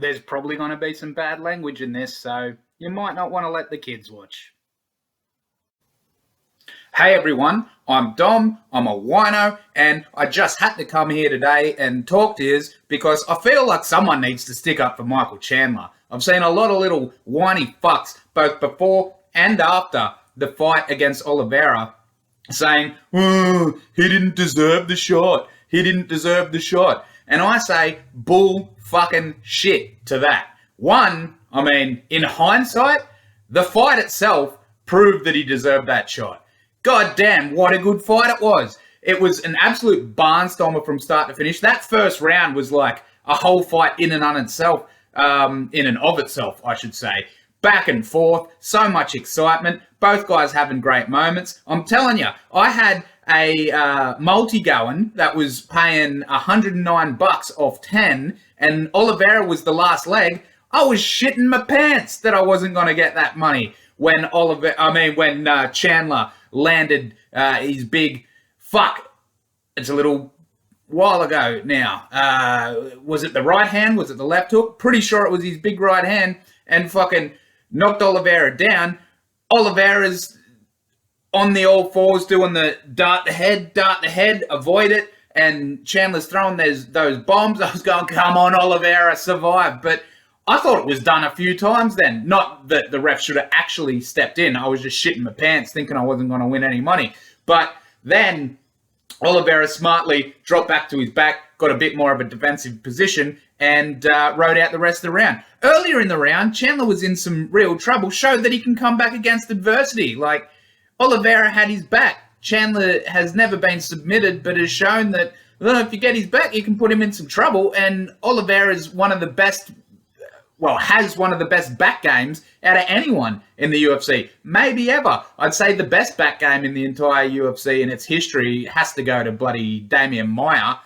There's probably going to be some bad language in this, so you might not want to let the kids watch. Hey everyone, I'm Dom, I'm a wino, and I just had to come here today and talk to you because I feel like someone needs to stick up for Michael Chandler. I've seen a lot of little whiny fucks, both before and after the fight against Oliveira, saying, oh, he didn't deserve the shot, he didn't deserve the shot. And I say, bull fucking shit to that. One, I mean, in hindsight, the fight itself proved that he deserved that shot. God damn, what a good fight it was. It was an absolute barnstormer from start to finish. That first round was like a whole fight in and of itself, I should say. Back and forth, so much excitement, both guys having great moments. I'm telling you, I had a multi going that was paying $109 off 10, and Oliveira was the last leg. I was shitting my pants that I wasn't going to get that money when Chandler landed his big fuck. It's a little while ago now. Was it the right hand? Was it the left hook? Pretty sure it was his big right hand, and fucking knocked Oliveira down. Oliveira's on the all fours doing the dart the head, avoid it, and Chandler's throwing those bombs. I was going, come on, Oliveira, survive. But I thought it was done a few times then. Not that the ref should have actually stepped in. I was just shitting my pants thinking I wasn't going to win any money. But then Oliveira smartly dropped back to his back, got a bit more of a defensive position, and rode out the rest of the round. Earlier in the round, Chandler was in some real trouble, showed that he can come back against adversity. Like, Oliveira had his back. Chandler has never been submitted, but has shown that, well, if you get his back, you can put him in some trouble. And Oliveira is has one of the best back games out of anyone in the UFC, maybe ever. I'd say the best back game in the entire UFC in its history has to go to bloody Damian Maia.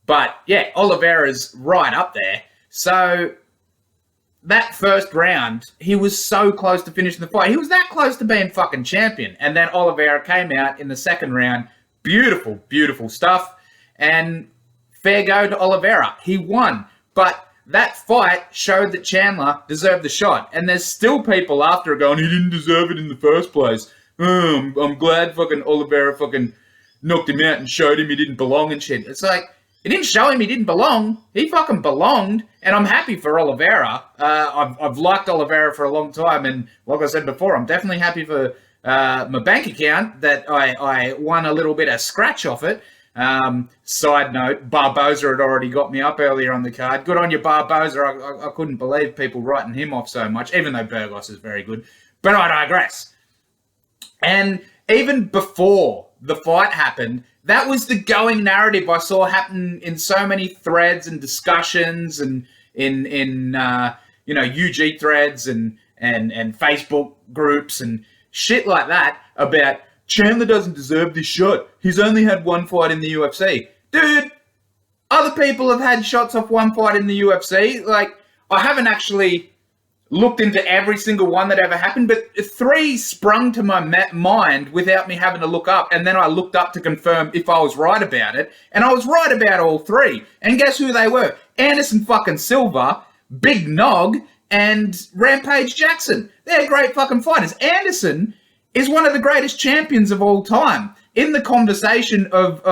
But yeah, Oliveira's right up there. So that first round, he was so close to finishing the fight. He was that close to being fucking champion. And then Oliveira came out in the second round. Beautiful, beautiful stuff. And fair go to Oliveira. He won. But that fight showed that Chandler deserved the shot. And there's still people after going, he didn't deserve it in the first place. I'm glad fucking Oliveira fucking knocked him out and showed him he didn't belong and shit. It's like, it didn't show him he didn't belong. He fucking belonged. And I'm happy for Oliveira. I've liked Oliveira for a long time. And like I said before, I'm definitely happy for my bank account that I won a little bit of scratch off it. Side note, Barboza had already got me up earlier on the card. Good on you, Barboza. I couldn't believe people writing him off so much, even though Burgos is very good. But I digress. And even before the fight happened, that was the going narrative I saw happen in so many threads and discussions and in UG threads and Facebook groups and shit like that about Chandler doesn't deserve this shot. He's only had one fight in the UFC. Dude, other people have had shots off one fight in the UFC. Like, I haven't actually looked into every single one that ever happened, but 3 sprung to my mind without me having to look up, and then I looked up to confirm if I was right about it, and I was right about all 3. And guess who they were? Anderson fucking Silva, Big Nog, and Rampage Jackson. They're great fucking fighters. Anderson is one of the greatest champions of all time. In the conversation of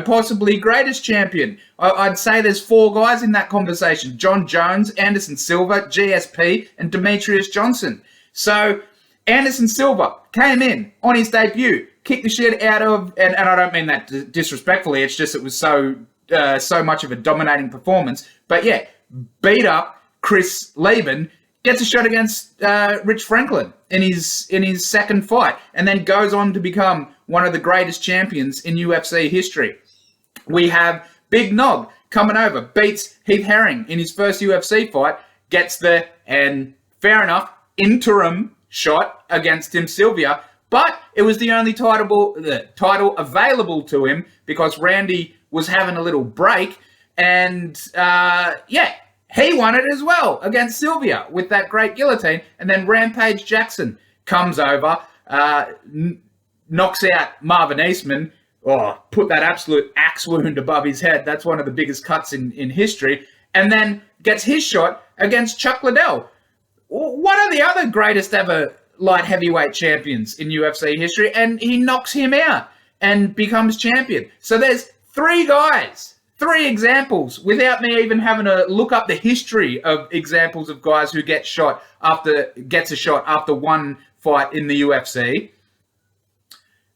possibly greatest champion. I'd say there's 4 guys in that conversation. John Jones, Anderson Silva, GSP, and Demetrius Johnson. So Anderson Silva came in on his debut, kicked the shit out of, and I don't mean that disrespectfully, it's just it was so much of a dominating performance. But yeah, beat up Chris Leben, gets a shot against Rich Franklin in his second fight, and then goes on to become one of the greatest champions in UFC history. We have Big Nog coming over, beats Heath Herring in his first UFC fight, gets the, and fair enough, interim shot against Tim Sylvia, but it was the only title available to him because Randy was having a little break, and he won it as well against Sylvia with that great guillotine. And then Rampage Jackson comes over, knocks out Marvin Eastman, put that absolute axe wound above his head. That's one of the biggest cuts in history. and then gets his shot against Chuck Liddell. One of the other greatest ever light heavyweight champions in UFC history, and he knocks him out and becomes champion. So there's three examples, without me even having to look up the history of examples of guys who gets a shot after one fight in the UFC.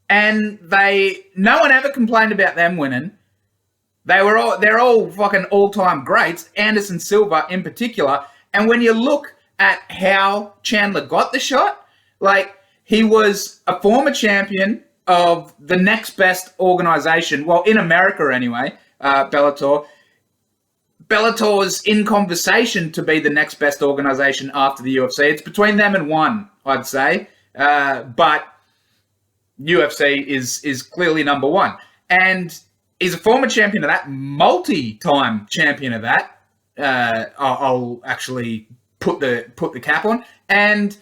And no one ever complained about them winning. They're all fucking all-time greats, Anderson Silva in particular. And when you look at how Chandler got the shot, like, he was a former champion of the next best organization, well, in America anyway, Bellator. Bellator is in conversation to be the next best organization after the UFC. It's between them and one, I'd say. But UFC is clearly number one. And he's a former champion of that, multi-time champion of that. I'll actually put the cap on. And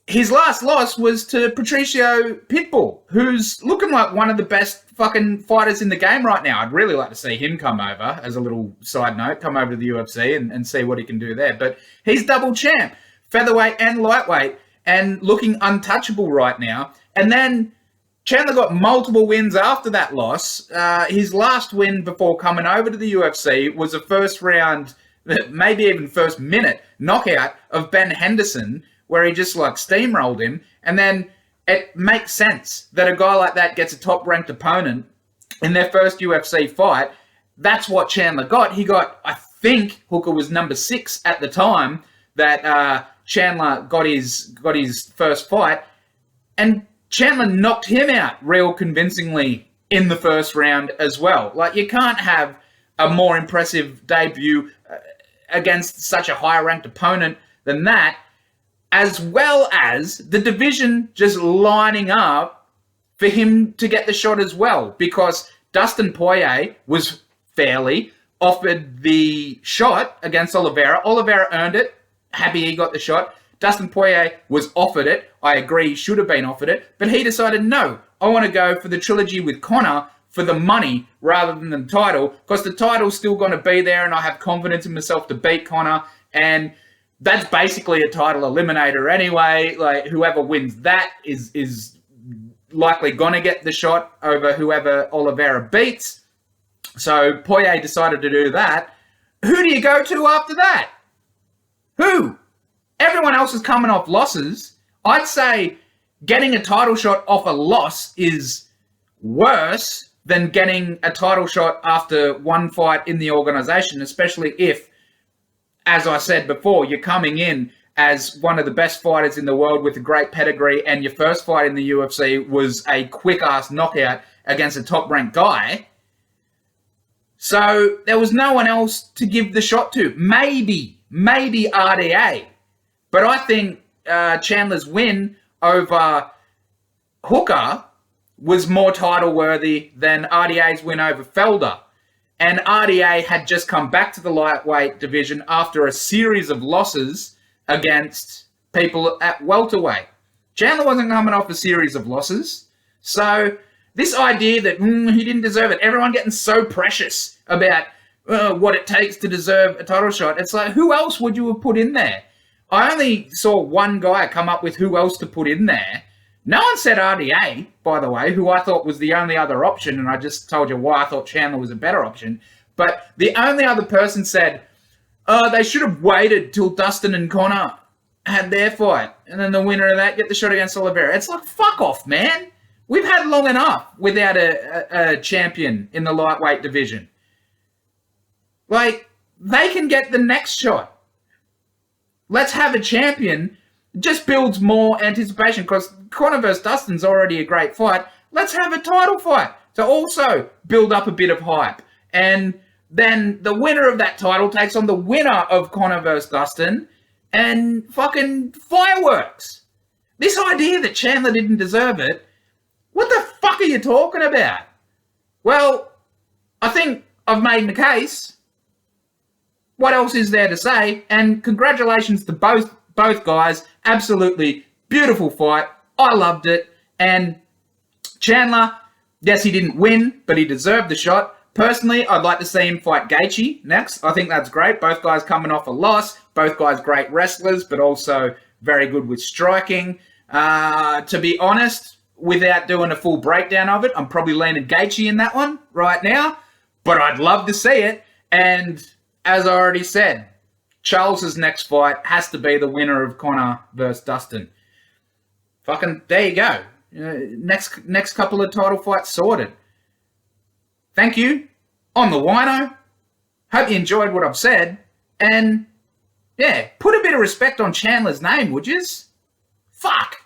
his last loss was to Patricio Pitbull, who's looking like one of the best fucking fighters in the game right now. I'd really like to see him come over, as a little side note, come over to the UFC and see what he can do there. But he's double champ, featherweight and lightweight, and looking untouchable right now. And then Chandler got multiple wins after that loss. His last win before coming over to the UFC was a first round, maybe even first minute knockout of Ben Henderson, where he just like steamrolled him. And then it makes sense that a guy like that gets a top-ranked opponent in their first UFC fight. That's what Chandler got. He got, I think, Hooker was number 6 at the time that Chandler got his first fight. And Chandler knocked him out real convincingly in the first round as well. Like, you can't have a more impressive debut against such a higher-ranked opponent than that, as well as the division just lining up for him to get the shot as well, because Dustin Poirier was fairly offered the shot against Oliveira. Oliveira earned it. Happy he got the shot. Dustin Poirier was offered it. I agree, he should have been offered it, but he decided, no, I want to go for the trilogy with Conor for the money rather than the title, because the title's still going to be there and I have confidence in myself to beat Conor, and that's basically a title eliminator anyway. Like, whoever wins that is likely going to get the shot over whoever Oliveira beats. So Poirier decided to do that. Who do you go to after that? Who? Everyone else is coming off losses. I'd say getting a title shot off a loss is worse than getting a title shot after one fight in the organization, especially if, as I said before, you're coming in as one of the best fighters in the world with a great pedigree, and your first fight in the UFC was a quick-ass knockout against a top-ranked guy. So there was no one else to give the shot to. Maybe RDA. But I think Chandler's win over Hooker was more title-worthy than RDA's win over Felder. And RDA had just come back to the lightweight division after a series of losses against people at welterweight. Chandler wasn't coming off a series of losses. So this idea that he didn't deserve it, everyone getting so precious about what it takes to deserve a title shot. It's like, who else would you have put in there? I only saw one guy come up with who else to put in there. No one said RDA, by the way, who I thought was the only other option, and I just told you why I thought Chandler was a better option. But the only other person said, they should have waited till Dustin and Conor had their fight, and then the winner of that get the shot against Oliveira. It's like, fuck off, man. We've had long enough without a champion in the lightweight division. Like, they can get the next shot. Let's have a champion. Just builds more anticipation, because Conor versus Dustin's already a great fight. Let's have a title fight to also build up a bit of hype. And then the winner of that title takes on the winner of Conor versus Dustin, and fucking fireworks. This idea that Chandler didn't deserve it, what the fuck are you talking about? Well, I think I've made the case. What else is there to say? And congratulations to both guys. Absolutely beautiful fight. I loved it. And Chandler, yes, he didn't win, but he deserved the shot. Personally, I'd like to see him fight Gaethje next. I think that's great. Both guys coming off a loss. Both guys great wrestlers, but also very good with striking. To be honest, without doing a full breakdown of it, I'm probably leaning Gaethje in that one right now. But I'd love to see it. And as I already said, Charles's next fight has to be the winner of Conor versus Dustin. Fucking, there you go. Next couple of title fights sorted. Thank you. I'm the Wino. Hope you enjoyed what I've said. And, yeah, put a bit of respect on Chandler's name, would yous? Fuck.